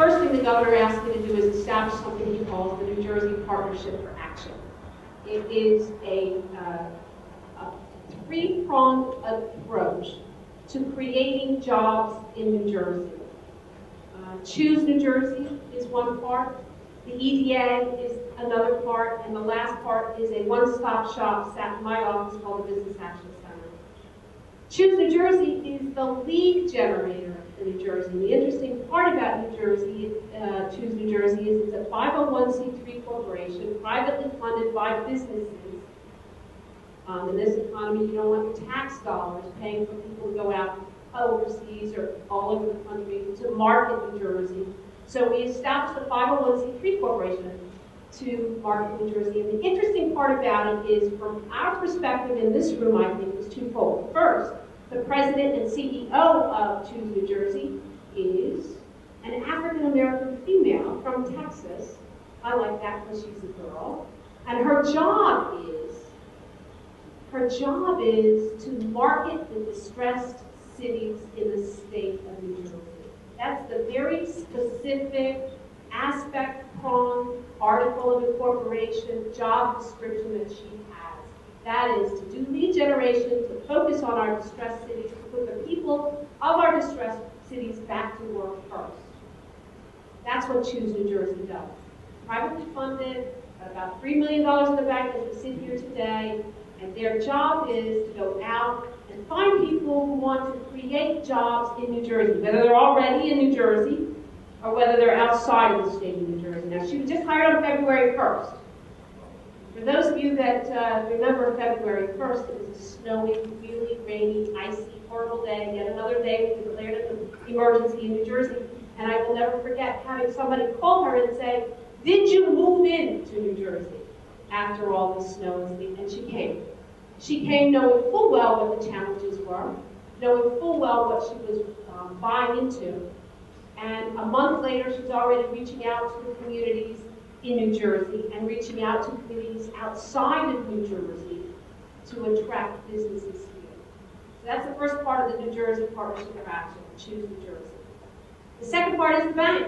first thing the governor asked me to do is establish something he calls the New Jersey Partnership for Action. It is a three-pronged approach to creating jobs in New Jersey. Choose New Jersey is one part, the EDA is another part, and the last part is a one-stop shop sat in my office called the Business Action Center. Choose New Jersey is the lead generator in New Jersey. And the interesting part about New Jersey, Choose New Jersey, is it's a 501c3 corporation, privately funded by businesses. In this economy, you don't want your tax dollars paying for people to go out overseas or all over the country to market New Jersey. So we established a 501c3 corporation to market New Jersey. And the interesting part about it is, from our perspective in this room, I think, is twofold. First, the president and CEO of Choose New Jersey is an African-American female from Texas. I like that because she's a girl. And her job is to market the distressed cities in the state of New Jersey. That's the very specific aspect, prong, article of incorporation, job description that she has. That is to do lead generation, to focus on our distressed cities, to put the people of our distressed cities back to work first. That's what Choose New Jersey does. Privately funded, got about $3 million in the bank as we sit here today, and their job is to go out and find people who want to create jobs in New Jersey, whether they're already in New Jersey or whether they're outside of the state of New Jersey. Now, she was just hired on February 1st. For those of you that remember February 1st, it was a snowy, really rainy, icy, horrible day. Yet another day we declared an emergency in New Jersey. And I will never forget having somebody call her and say, "Did you move into New Jersey after all the snow?" And she came. She came knowing full well what the challenges were, knowing full well what she was buying into. And a month later, she's already reaching out to the communities in New Jersey and reaching out to communities outside of New Jersey to attract businesses here. So that's the first part of the New Jersey Partnership for Action, Choose New Jersey. The second part is the bank.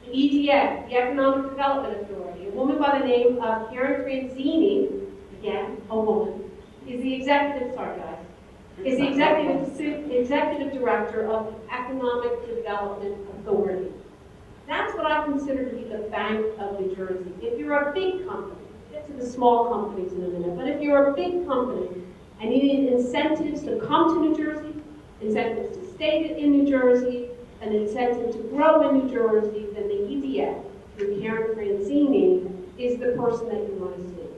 The EDA, the Economic Development Authority. A woman by the name of Karen Franzini, again, a woman, is the executive director of the Economic Development Authority. That's what I consider to be the Bank of New Jersey. If you're a big company, we'll get to the small companies in a minute, but if you're a big company and you need incentives to come to New Jersey, incentives to stay in New Jersey, an incentive to grow in New Jersey, then the EDA, through Karen Franzini, is the person that you want to see.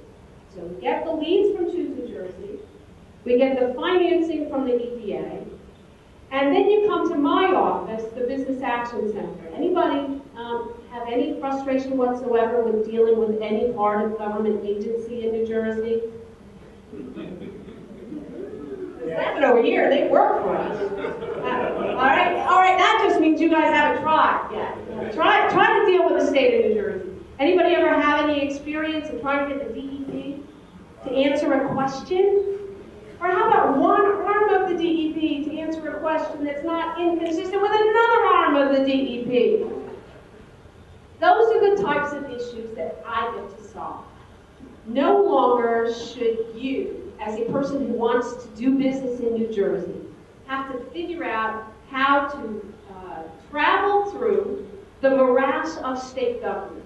So we get the leads from Choose New Jersey, we get the financing from the EDA, and then you come to my office, the Business Action Center. Anybody have any frustration whatsoever with dealing with any part of government agency in New Jersey? That's over here, they work for us. All right, that just means you guys haven't tried yet. Try to deal with the state of New Jersey. Anybody ever have any experience in trying to get the DEP to answer a question? Or how about one arm of the DEP to answer a question that's not inconsistent with another arm of the DEP? Those are the types of issues that I get to solve. No longer should you, as a person who wants to do business in New Jersey, have to figure out how to travel through the morass of state government.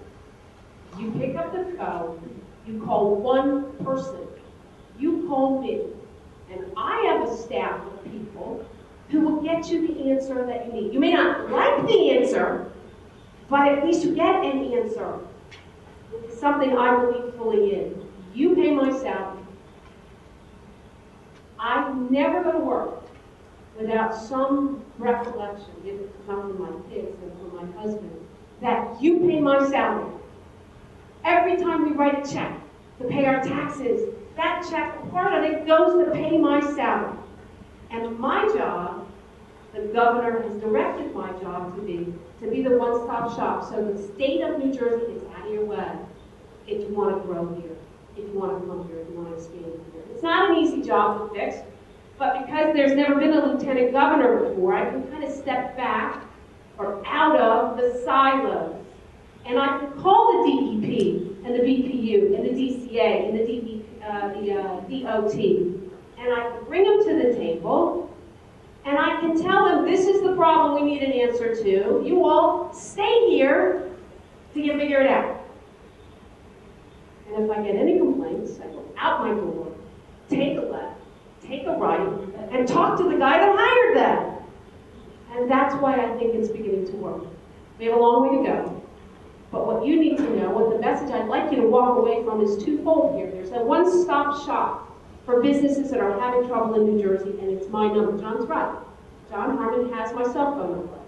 You pick up the phone, you call one person, you call me, and I have a staff of people who will get you the answer that you need. You may not like the answer, but at least you get an answer. It's something I believe fully in. You pay my salary. I'm never going to work without some recollection, if it comes from my kids and from my husband, that you pay my salary. Every time we write a check to pay our taxes, that check, part of it goes to pay my salary. And my job, the governor has directed my job to be the one-stop shop. So the state of New Jersey is out of your way if you want to grow here, if you want to come here, if you want to expand here. It's not an easy job to fix, but because there's never been a lieutenant governor before, I can kind of step back or out of the silos. And I can call the DEP and the BPU and the DCA and the DOT, and I can bring them to the table, and I can tell them this is the problem we need an answer to. You all stay here till you figure it out. And if I get any complaints, I go out my door, take a left, take a right, and talk to the guy that hired them. And that's why I think it's beginning to work. We have a long way to go. But what you need to know, what the message I'd like you to walk away from is twofold here. There's a one-stop shop for businesses that are having trouble in New Jersey, and it's my number. John's right. John Harmon has my cell phone number.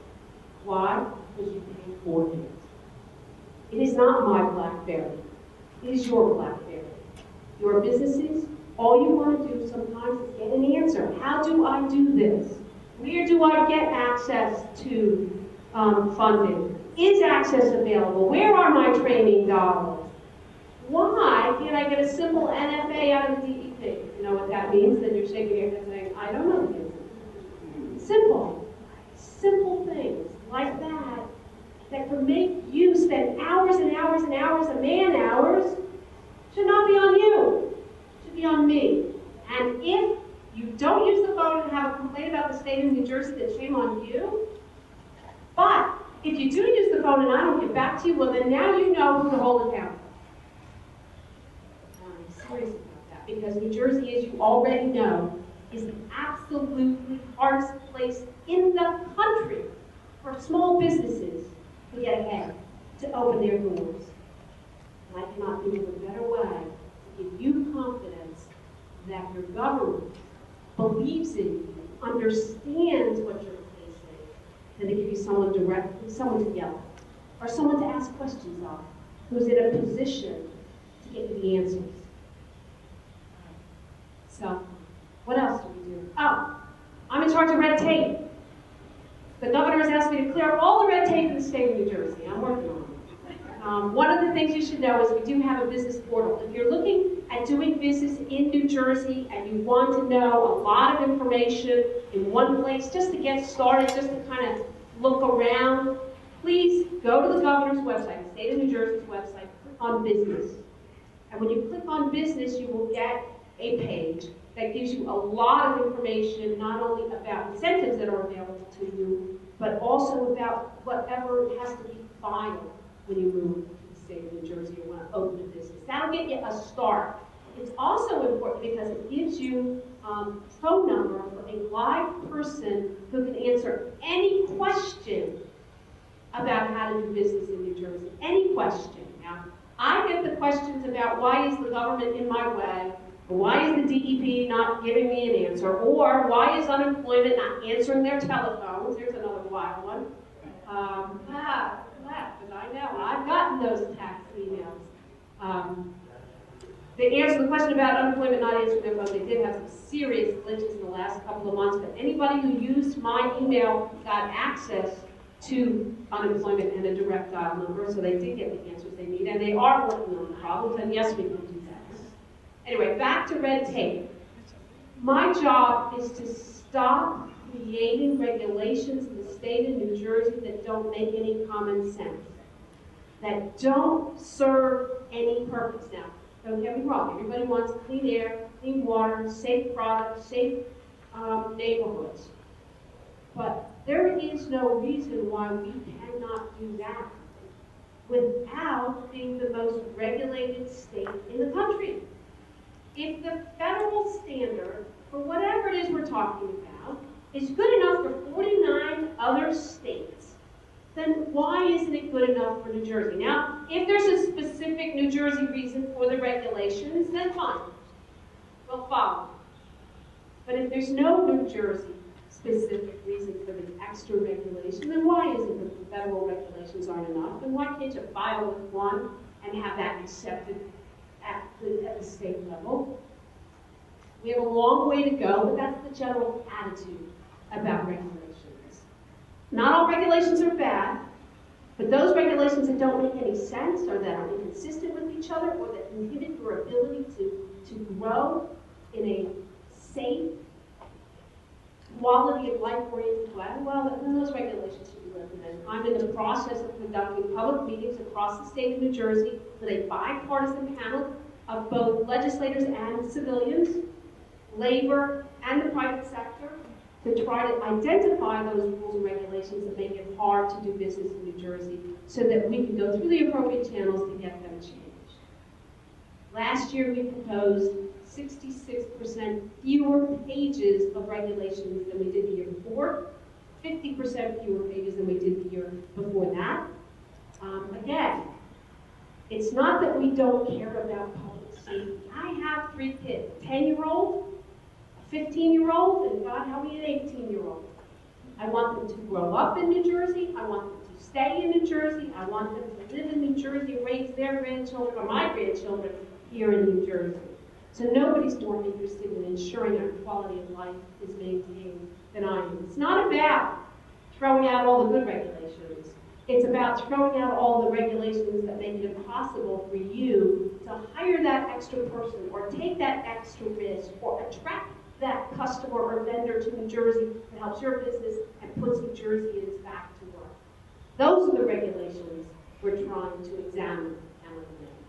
Why? Because you pay for it. It is not my BlackBerry. It is your BlackBerry. Your businesses, all you want to do sometimes is get an answer. How do I do this? Where do I get access to funding? Is access available? Where are my training dollars? Why can't I get a simple NFA out of the DEP? You know what that means? Then you're shaking your head saying, I don't know the answer. Simple. Simple things like that that could make you spend hours and hours and hours of man hours should not be on you. It should be on me. And if you don't use the phone and have a complaint about the state of New Jersey, then shame on you. But if you do use the phone and I don't get back to you, well then now you know who to hold accountable. I'm serious about that because New Jersey, as you already know, is the absolutely hardest place in the country for small businesses to get ahead, to open their doors. And I cannot think of a better way to give you confidence that your government believes in you, understands what you're facing, than to give you someone to yell at, or someone to ask questions of, who's in a position to get you the answers. So, what else do we do? Oh, I'm in charge of red tape. The governor has asked me to clear up all the red tape in the state of New Jersey. I'm working on it. One of the things you should know is we do have a business portal. If you're looking at doing business in New Jersey and you want to know a lot of information in one place just to get started, just to kind of look around, please go to the governor's website, the state of New Jersey's website, click on business. And when you click on business, you will get a page that gives you a lot of information, not only about incentives that are available to you, but also about whatever has to be filed when you move to the state of New Jersey or want to open a business. That'll get you a start. It's also important because it gives you a phone number for a live person who can answer any question about how to do business in New Jersey. Any question. Now, I get the questions about why is the government in my way, or why is the DEP not giving me an answer, or why is unemployment not answering their telephones? There's another wild one. Because I know, I've gotten those tax emails. They answer the question about unemployment not answering their phone. They did have some serious glitches in the last couple of months, but anybody who used my email got access to unemployment and a direct dial number, so they did get the answers they need, and they are working on the problems, and yes, we can do that. Anyway, back to red tape. My job is to stop creating regulations in the state of New Jersey that don't make any common sense, that don't serve any purpose. Now, don't get me wrong, everybody wants clean air, clean water, safe products, safe neighborhoods. But there is no reason why we cannot do that without being the most regulated state in the country. If the federal standard, for whatever it is we're talking about, is good enough for 49 other states, then why isn't it good enough for New Jersey? Now, if there's a specific New Jersey reason for the regulations, then fine. We'll follow. But if there's no New Jersey specific reason for the extra regulation, then why is it that the federal regulations aren't enough? And why can't you file with one and have that accepted at the state level? We have a long way to go, but that's the general attitude about regulations. Not all regulations are bad, but those regulations that don't make any sense or that are inconsistent with each other or that inhibit your ability to grow in a safe, quality of life oriented way, well, then those regulations should be lifted. Selectmen, I'm in the process of conducting public meetings across the state of New Jersey with a bipartisan panel of both legislators and civilians, labor, and the private sector, to try to identify those rules and regulations that make it hard to do business in New Jersey so that we can go through the appropriate channels to get them changed. Last year, we proposed 66% fewer pages of regulations than we did the year before, 50% fewer pages than we did the year before that. Again, it's not that we don't care about public safety. I have 3 kids, a 10-year-old, a 15-year-old, and God help me, an 18-year-old. I want them to grow up in New Jersey. I want them to stay in New Jersey. I want them to live in New Jersey, raise their grandchildren or my grandchildren here in New Jersey. So nobody's more interested in ensuring our quality of life is maintained than I am. It's not about throwing out all the good regulations. It's about throwing out all the regulations that make it impossible for you to hire that extra person or take that extra risk or attract that customer or vendor to New Jersey that helps your business and puts New Jerseyans back to work. Those are the regulations we're trying to examine and eliminate.